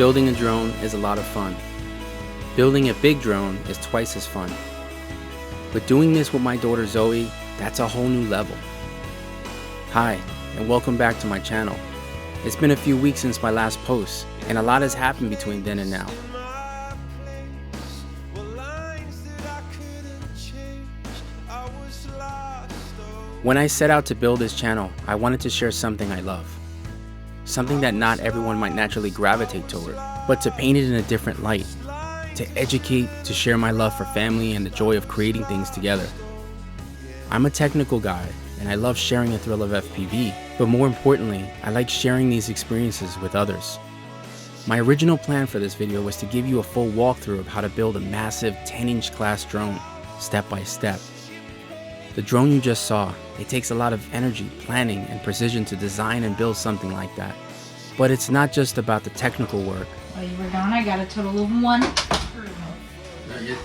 Building a drone is a lot of fun. Building a big drone is twice as fun. But doing this with my daughter Zoe, that's a whole new level. Hi, and welcome back to my channel. It's been a few weeks since my last post, and a lot has happened between then and now. When I set out to build this channel, I wanted to share something I love. Something that not everyone might naturally gravitate toward, but to paint it in a different light. To educate, to share my love for family and the joy of creating things together. I'm a technical guy, and I love sharing the thrill of FPV, but more importantly, I like sharing these experiences with others. My original plan for this video was to give you a full walkthrough of how to build a massive 10-inch class drone, step by step. The drone you just saw, it takes a lot of energy, planning, and precision to design and build something like that. But it's not just about the technical work. While you were gone, I got a total of 1. No, you're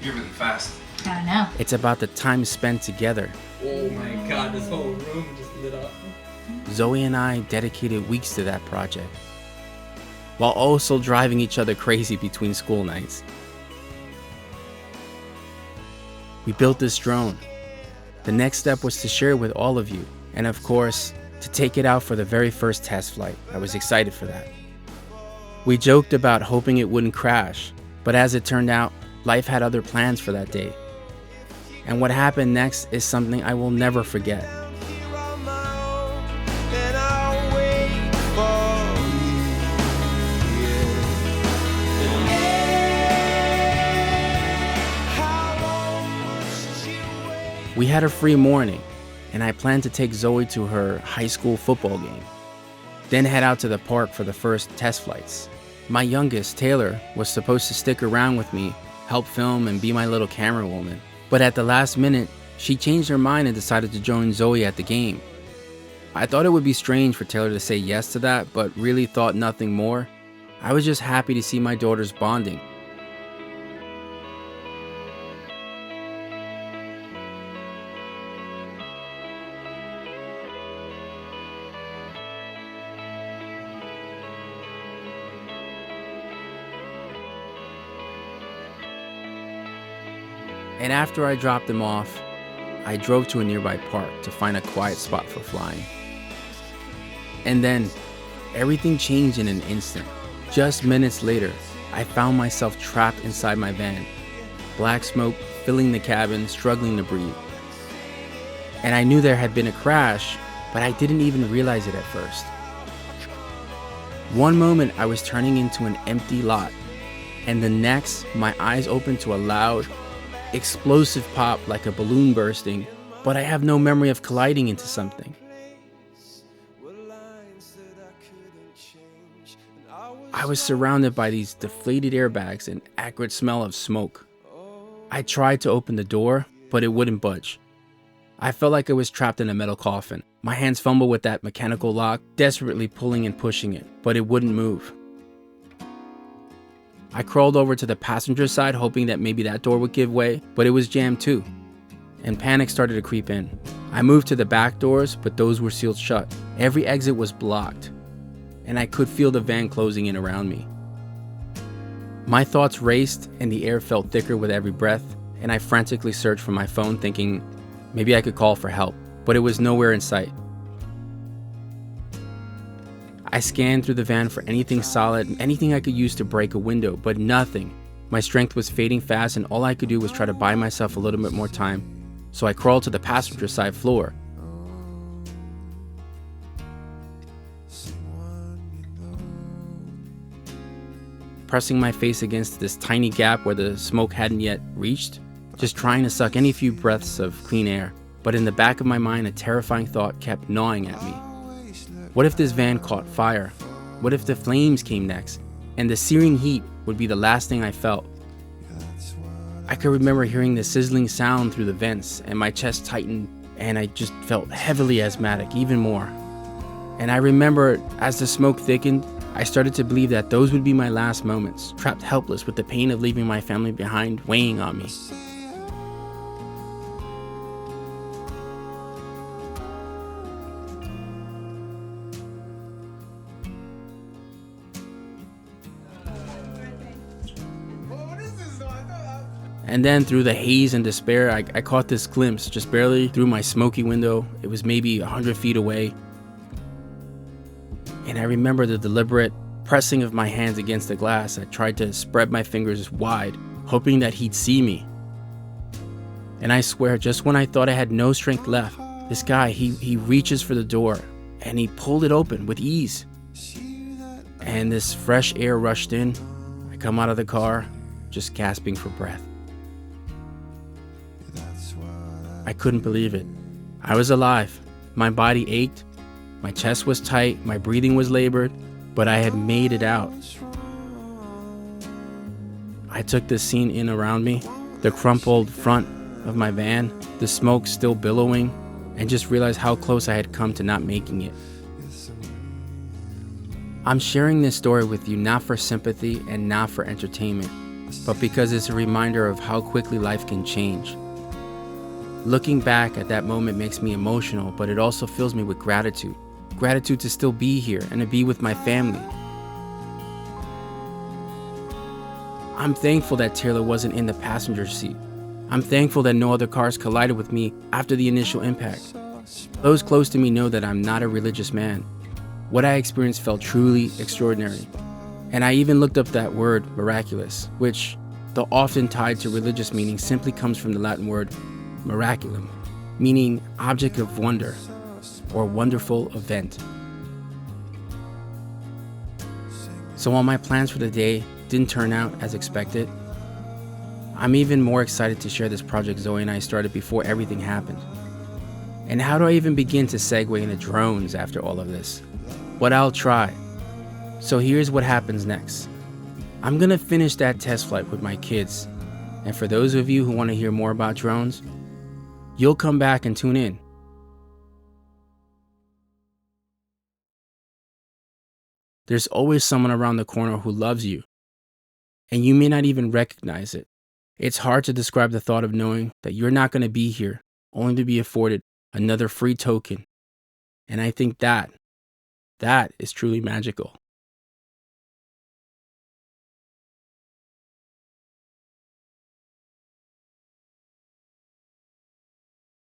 really fast. I know. It's about the time spent together. Oh my god, this whole room just lit up. Zoe and I dedicated weeks to that project, while also driving each other crazy between school nights. We built this drone. The next step was to share it with all of you, and of course, to take it out for the very first test flight. I was excited for that. We joked about hoping it wouldn't crash, but as it turned out, life had other plans for that day. And what happened next is something I will never forget. We had a free morning, and I planned to take Zoe to her high school football game, then head out to the park for the first test flights. My youngest, Taylor, was supposed to stick around with me, help film, and be my little camera woman. But at the last minute, she changed her mind and decided to join Zoe at the game. I thought it would be strange for Taylor to say yes to that, but really thought nothing more. I was just happy to see my daughters bonding. And after I dropped them off, I drove to a nearby park to find a quiet spot for flying. And then, everything changed in an instant. Just minutes later, I found myself trapped inside my van. Black smoke filling the cabin, struggling to breathe. And I knew there had been a crash, but I didn't even realize it at first. One moment I was turning into an empty lot, and the next, my eyes opened to a loud, explosive pop like a balloon bursting, but I have no memory of colliding into something. I was surrounded by these deflated airbags and acrid smell of smoke. I tried to open the door, but it wouldn't budge. I felt like I was trapped in a metal coffin. My hands fumbled with that mechanical lock, desperately pulling and pushing it, but it wouldn't move. I crawled over to the passenger side hoping that maybe that door would give way, but it was jammed too, and panic started to creep in. I moved to the back doors, but those were sealed shut. Every exit was blocked, and I could feel the van closing in around me. My thoughts raced, and the air felt thicker with every breath, and I frantically searched for my phone thinking maybe I could call for help, but it was nowhere in sight. I scanned through the van for anything solid, anything I could use to break a window, but nothing. My strength was fading fast, and all I could do was try to buy myself a little bit more time. So I crawled to the passenger side floor. Pressing my face against this tiny gap where the smoke hadn't yet reached, just trying to suck any few breaths of clean air. But in the back of my mind, a terrifying thought kept gnawing at me. What if this van caught fire? What if the flames came next? And the searing heat would be the last thing I felt. I could remember hearing the sizzling sound through the vents, and my chest tightened, and I just felt heavily asthmatic, even more. And I remember, as the smoke thickened, I started to believe that those would be my last moments, trapped helpless with the pain of leaving my family behind weighing on me. And then through the haze and despair, I caught this glimpse just barely through my smoky window. It was maybe 100 feet away. And I remember the deliberate pressing of my hands against the glass. I tried to spread my fingers wide, hoping that he'd see me. And I swear, just when I thought I had no strength left, this guy, he reaches for the door and he pulled it open with ease. And this fresh air rushed in. I come out of the car, just gasping for breath. I couldn't believe it. I was alive. My body ached. My chest was tight. My breathing was labored, but I had made it out. I took the scene in around me, the crumpled front of my van, the smoke still billowing, and just realized how close I had come to not making it. I'm sharing this story with you not for sympathy and not for entertainment, but because it's a reminder of how quickly life can change. Looking back at that moment makes me emotional, but it also fills me with gratitude. Gratitude to still be here and to be with my family. I'm thankful that Taylor wasn't in the passenger seat. I'm thankful that no other cars collided with me after the initial impact. Those close to me know that I'm not a religious man. What I experienced felt truly extraordinary. And I even looked up that word, miraculous, which, though often tied to religious meaning, simply comes from the Latin word miraculum, meaning object of wonder or wonderful event. So while my plans for the day didn't turn out as expected, I'm even more excited to share this project Zoe and I started before everything happened. And how do I even begin to segue into drones after all of this? But I'll try. So here's what happens next. I'm gonna finish that test flight with my kids. And for those of you who want to hear more about drones, you'll come back and tune in. There's always someone around the corner who loves you, and you may not even recognize it. It's hard to describe the thought of knowing that you're not going to be here, only to be afforded another free token. And I think that is truly magical.